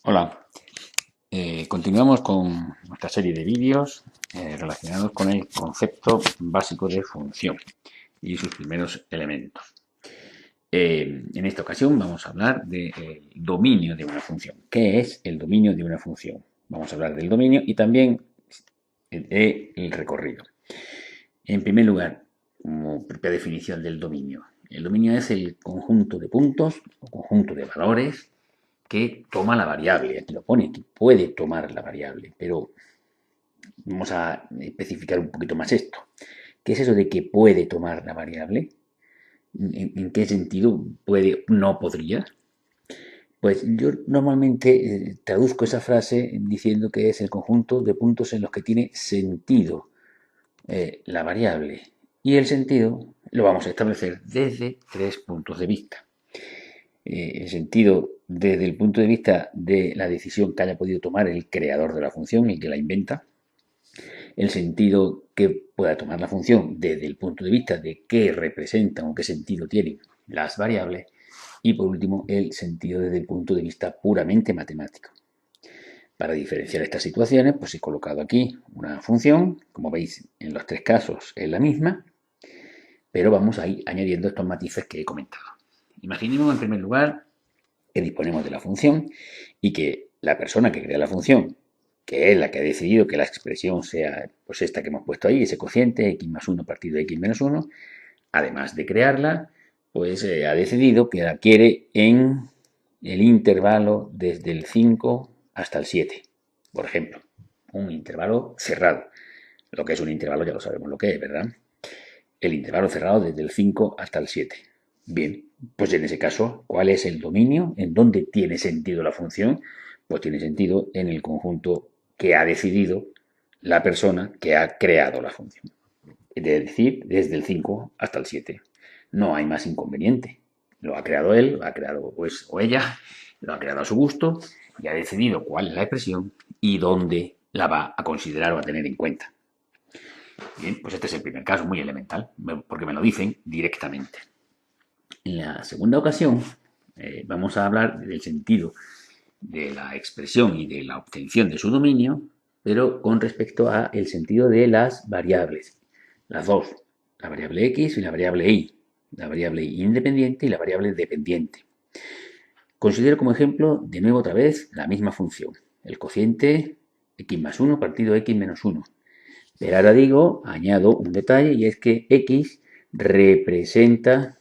Hola, continuamos con nuestra serie de vídeos relacionados con el concepto básico de función y sus primeros elementos. En esta ocasión vamos a hablar del dominio de una función. ¿Qué es el dominio de una función? Vamos a hablar del dominio y también del recorrido. En primer lugar, como propia definición del dominio, el dominio es el conjunto de puntos o conjunto de valores que toma la variable. Aquí lo pone, que puede tomar la variable, pero vamos a especificar un poquito más esto. ¿Qué es eso de que puede tomar la variable? ¿En qué sentido puede, no podría? Pues yo normalmente traduzco esa frase diciendo que es el conjunto de puntos en los que tiene sentido la variable. Y el sentido lo vamos a establecer desde tres puntos de vista. El sentido desde el punto de vista de la decisión que haya podido tomar el creador de la función, el que la inventa, el sentido que pueda tomar la función desde el punto de vista de qué representan o qué sentido tienen las variables, y por último el sentido desde el punto de vista puramente matemático. Para diferenciar estas situaciones, pues he colocado aquí una función, como veis en los tres casos es la misma, pero vamos a ir añadiendo estos matices que he comentado. Imaginemos en primer lugar que disponemos de la función y que la persona que crea la función, que es la que ha decidido que la expresión sea pues esta que hemos puesto ahí, ese cociente x más 1 partido de x menos 1, además de crearla, pues ha decidido que la quiere en el intervalo desde el 5 hasta el 7, por ejemplo, un intervalo cerrado. Lo que es un intervalo ya lo sabemos lo que es, ¿verdad? El intervalo cerrado desde el 5 hasta el 7. Bien, pues en ese caso, ¿cuál es el dominio? ¿En dónde tiene sentido la función? Pues tiene sentido en el conjunto que ha decidido la persona que ha creado la función. Es decir, desde el 5 hasta el 7. No hay más inconveniente. Lo ha creado él, lo ha creado pues, o ella, lo ha creado a su gusto y ha decidido cuál es la expresión y dónde la va a considerar o a tener en cuenta. Bien, pues este es el primer caso, muy elemental, porque me lo dicen directamente. En la segunda ocasión vamos a hablar del sentido de la expresión y de la obtención de su dominio, pero con respecto a el sentido de las variables. Las dos, la variable x y la variable y, la variable independiente y la variable dependiente. Considero como ejemplo, de nuevo otra vez, la misma función, el cociente x más 1 partido x menos 1. Pero ahora digo, añado un detalle y es que x representa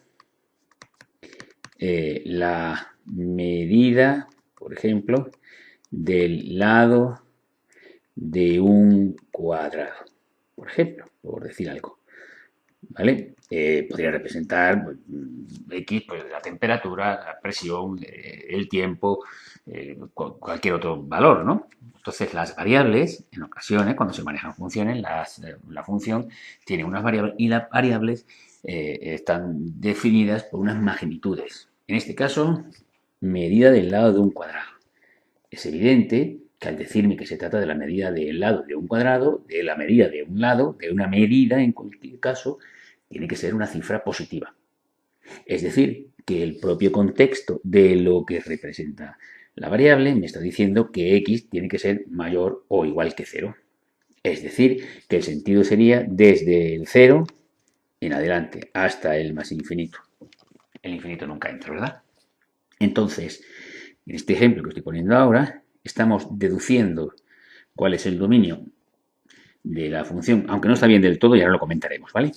la medida, por ejemplo, del lado de un cuadrado, por ejemplo, por decir algo. ¿Vale? Podría representar pues, X, pues la temperatura, la presión, el tiempo, cualquier otro valor, ¿no? Entonces, las variables, en ocasiones, cuando se manejan funciones, la función tiene unas variables y las variables están definidas por unas magnitudes. En este caso, medida del lado de un cuadrado. Es evidente que al decirme que se trata de la medida del lado de un cuadrado, de la medida de un lado, de una medida en cualquier caso, tiene que ser una cifra positiva. Es decir, que el propio contexto de lo que representa la variable me está diciendo que x tiene que ser mayor o igual que 0. Es decir, que el sentido sería desde el 0 en adelante hasta el más infinito. El infinito nunca entra, ¿verdad? Entonces, en este ejemplo que estoy poniendo ahora, estamos deduciendo cuál es el dominio de la función, aunque no está bien del todo y ahora lo comentaremos, ¿vale?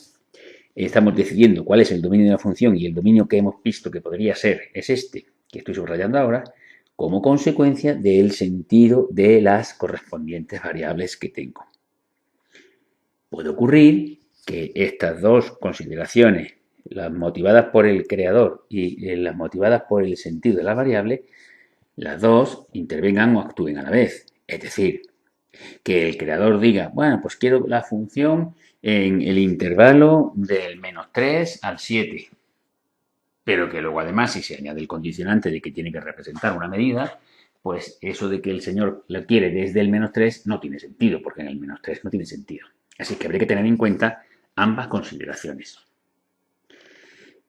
Estamos decidiendo cuál es el dominio de la función y el dominio que hemos visto que podría ser es este, que estoy subrayando ahora, como consecuencia del sentido de las correspondientes variables que tengo. Puede ocurrir que estas dos consideraciones, las motivadas por el creador y las motivadas por el sentido de la variable, las dos intervengan o actúen a la vez. Es decir, que el creador diga, bueno, pues quiero la función en el intervalo del menos 3 al 7. Pero que luego además si se añade el condicionante de que tiene que representar una medida, pues eso de que el señor lo quiere desde el menos 3 no tiene sentido, porque en el menos 3 no tiene sentido. Así que habría que tener en cuenta ambas consideraciones.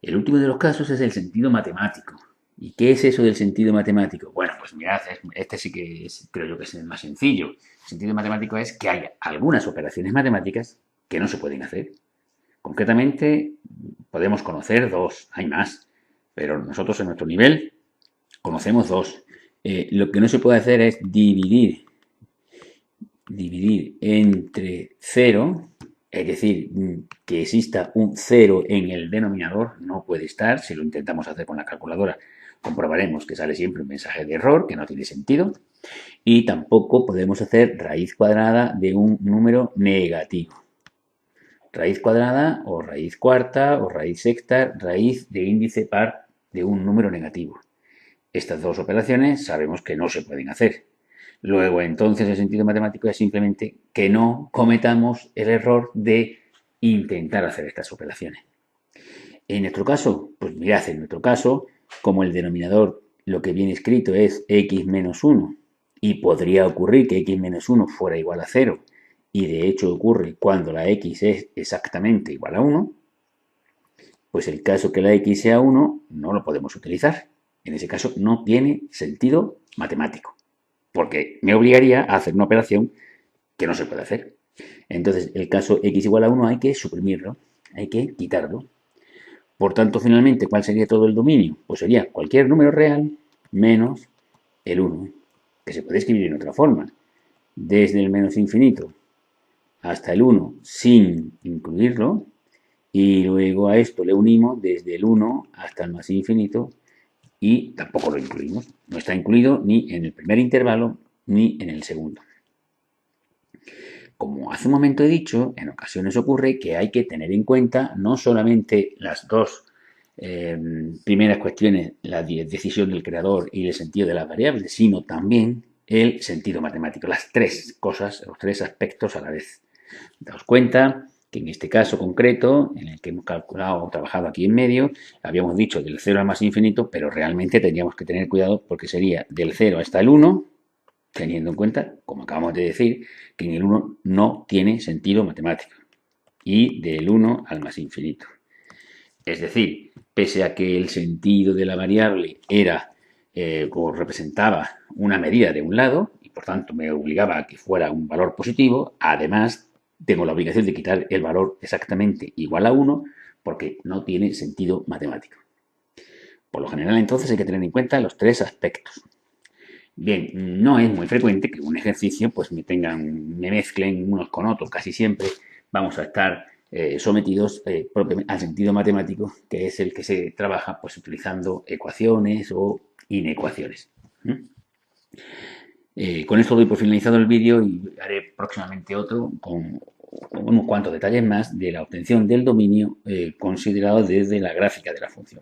El último de los casos es el sentido matemático. ¿Y qué es eso del sentido matemático? Bueno, pues mirad, este sí que creo yo que es el más sencillo. El sentido matemático es que hay algunas operaciones matemáticas que no se pueden hacer. Concretamente, podemos conocer dos, hay más, pero nosotros en nuestro nivel conocemos dos. Lo que no se puede hacer es dividir entre cero, es decir, que exista un cero en el denominador, no puede estar. Si lo intentamos hacer con la calculadora, comprobaremos que sale siempre un mensaje de error, que no tiene sentido. Y tampoco podemos hacer raíz cuadrada de un número negativo. Raíz cuadrada o raíz cuarta o raíz sexta, raíz de índice par de un número negativo. Estas dos operaciones sabemos que no se pueden hacer. Luego, entonces, el sentido matemático es simplemente que no cometamos el error de intentar hacer estas operaciones. En nuestro caso, pues mirad, en nuestro caso, como el denominador lo que viene escrito es x menos 1 y podría ocurrir que x menos 1 fuera igual a 0 y de hecho ocurre cuando la x es exactamente igual a 1, pues el caso que la x sea 1 no lo podemos utilizar. En ese caso no tiene sentido matemático, porque me obligaría a hacer una operación que no se puede hacer. Entonces, el caso x igual a 1 hay que suprimirlo, hay que quitarlo. Por tanto, finalmente, ¿cuál sería todo el dominio? Pues sería cualquier número real menos el 1, que se puede escribir en otra forma. Desde el menos infinito hasta el 1 sin incluirlo, y luego a esto le unimos desde el 1 hasta el más infinito y tampoco lo incluimos. No está incluido ni en el primer intervalo ni en el segundo. Como hace un momento he dicho, en ocasiones ocurre que hay que tener en cuenta no solamente las dos primeras cuestiones, la decisión del creador y el sentido de las variables, sino también el sentido matemático, las tres cosas, los tres aspectos a la vez. Daos cuenta que en este caso concreto, en el que hemos calculado o trabajado aquí en medio, habíamos dicho del 0 al más infinito, pero realmente tendríamos que tener cuidado porque sería del 0 hasta el 1, teniendo en cuenta, como acabamos de decir, que en el 1 no tiene sentido matemático, y del 1 al más infinito. Es decir, pese a que el sentido de la variable era o representaba una medida de un lado, y por tanto me obligaba a que fuera un valor positivo, además tengo la obligación de quitar el valor exactamente igual a 1 porque no tiene sentido matemático. Por lo general, entonces, hay que tener en cuenta los tres aspectos. Bien, no es muy frecuente que un ejercicio pues me mezclen unos con otros. Casi siempre vamos a estar sometidos propiamente al sentido matemático, que es el que se trabaja pues utilizando ecuaciones o inecuaciones. Con esto doy por finalizado el vídeo y haré próximamente otro con unos cuantos detalles más de la obtención del dominio considerado desde la gráfica de la función.